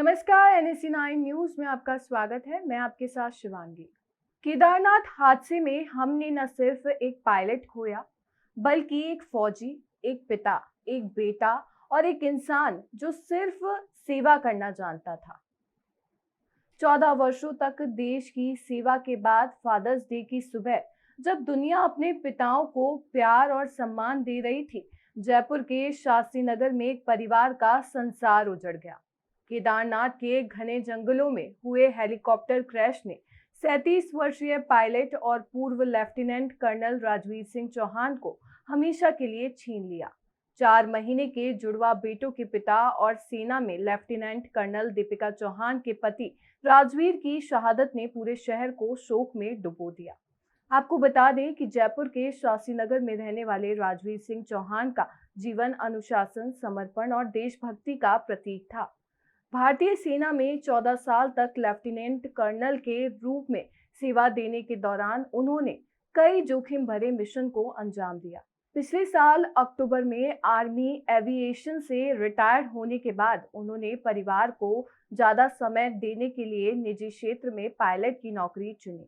नमस्कार, NSE9 news में आपका स्वागत है। मैं आपके साथ शिवांगी। केदारनाथ हादसे में हमने न सिर्फ एक पायलट खोया, बल्कि एक फौजी, एक पिता, एक बेटा और एक इंसान जो सिर्फ सेवा करना जानता था। 14 वर्षों तक देश की सेवा के बाद फादर्स डे की सुबह जब दुनिया अपने पिताओं को प्यार और सम्मान दे रही थी, जयपुर के शास्त्री नगर में एक परिवार का संसार उजड़ गया। केदारनाथ के घने जंगलों में हुए हेलीकॉप्टर क्रैश ने 37 वर्षीय पायलट और पूर्व लेफ्टिनेंट कर्नल राजवीर सिंह चौहान को हमेशा के लिए छीन लिया। 4 महीने के जुड़वा बेटों के पिता और सेना में लेफ्टिनेंट कर्नल दीपिका चौहान के पति राजवीर की शहादत ने पूरे शहर को शोक में डुबो दिया। आपको बता दें कि जयपुर के शास्त्री नगर में रहने वाले राजवीर सिंह चौहान का जीवन अनुशासन, समर्पण और देशभक्ति का प्रतीक था। भारतीय सेना में 14 साल तक लेफ्टिनेंट कर्नल के रूप में सेवा देने के दौरान उन्होंने कई जोखिम भरे मिशन को अंजाम दिया। पिछले साल अक्टूबर में आर्मी एविएशन से रिटायर्ड होने के बाद उन्होंने परिवार को ज्यादा समय देने के लिए निजी क्षेत्र में पायलट की नौकरी चुनी।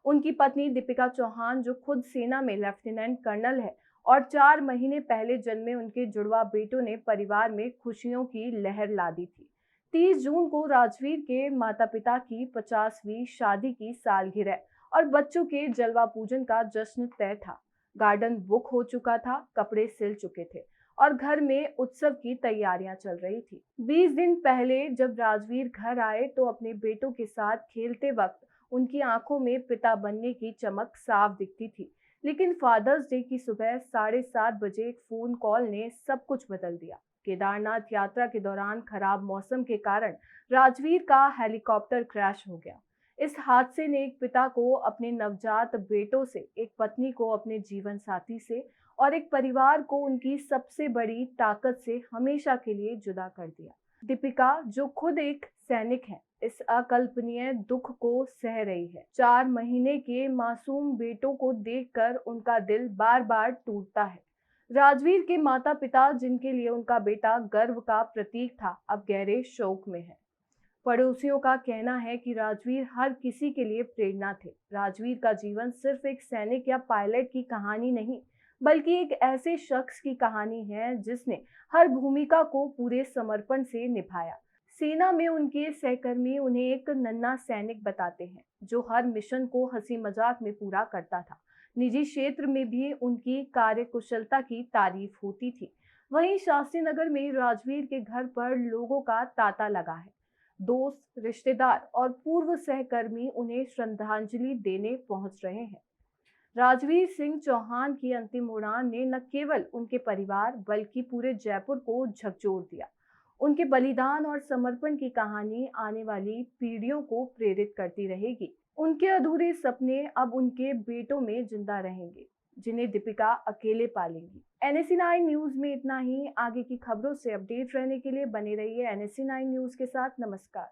उनकी पत्नी दीपिका चौहान, जो खुद सेना में लेफ्टिनेंट कर्नल है, और 4 महीने पहले जन्मे उनके जुड़वा बेटों ने परिवार में खुशियों की लहर ला दी थी। 30 जून को राजवीर के माता पिता की 50वीं शादी की सालगिरह और बच्चों के जलवा पूजन का जश्न तय था। गार्डन बुक हो चुका था, कपड़े सिल चुके थे और घर में उत्सव की तैयारियां चल रही थी। 20 दिन पहले जब राजवीर घर आए तो अपने बेटों के साथ खेलते वक्त उनकी आंखों में पिता बनने की चमक साफ दिखती थी। लेकिन फादर्स डे की सुबह 7:30 बजे एक फोन कॉल ने सब कुछ बदल दिया। केदारनाथ यात्रा के दौरान खराब मौसम के कारण राजवीर का हेलीकॉप्टर क्रैश हो गया। इस हादसे ने एक पिता को अपने नवजात बेटों से, एक पत्नी को अपने जीवन साथी से और एक परिवार को उनकी सबसे बड़ी ताकत से हमेशा के लिए जुदा कर दिया। दीपिका, जो खुद एक सैनिक है, इस अकल्पनीय दुख को सह रही है। 4 महीने के मासूम बेटों को देखकर उनका दिल बार बार टूटता है। राजवीर के माता पिता, जिनके लिए उनका बेटा गर्व का प्रतीक था, अब गहरे शोक में है। पड़ोसियों का कहना है कि राजवीर हर किसी के लिए प्रेरणा थे। राजवीर का जीवन सिर्फ एक सैनिक या पायलट की कहानी नहीं, बल्कि एक ऐसे शख्स की कहानी है जिसने हर भूमिका को पूरे समर्पण से निभाया। सेना में उनके सहकर्मी उन्हें एक नन्हा सैनिक बताते हैं जो हर मिशन को हंसी मजाक में पूरा करता था। निजी क्षेत्र में भी उनकी कार्यकुशलता की तारीफ होती थी। वहीं शास्त्री नगर में राजवीर के घर पर लोगों का तांता लगा है। दोस्त, रिश्तेदार और पूर्व सहकर्मी उन्हें श्रद्धांजलि देने पहुंच रहे हैं। राजवीर सिंह चौहान की अंतिम उड़ान ने न केवल उनके परिवार बल्कि पूरे जयपुर को झकझोर दिया। उनके बलिदान और समर्पण की कहानी आने वाली पीढ़ियों को प्रेरित करती रहेगी। उनके अधूरे सपने अब उनके बेटों में जिंदा रहेंगे, जिन्हें दीपिका अकेले पालेंगी। NSE9 न्यूज में इतना ही। आगे की खबरों से अपडेट रहने के लिए बने रहिए NSE9 न्यूज के साथ। नमस्कार।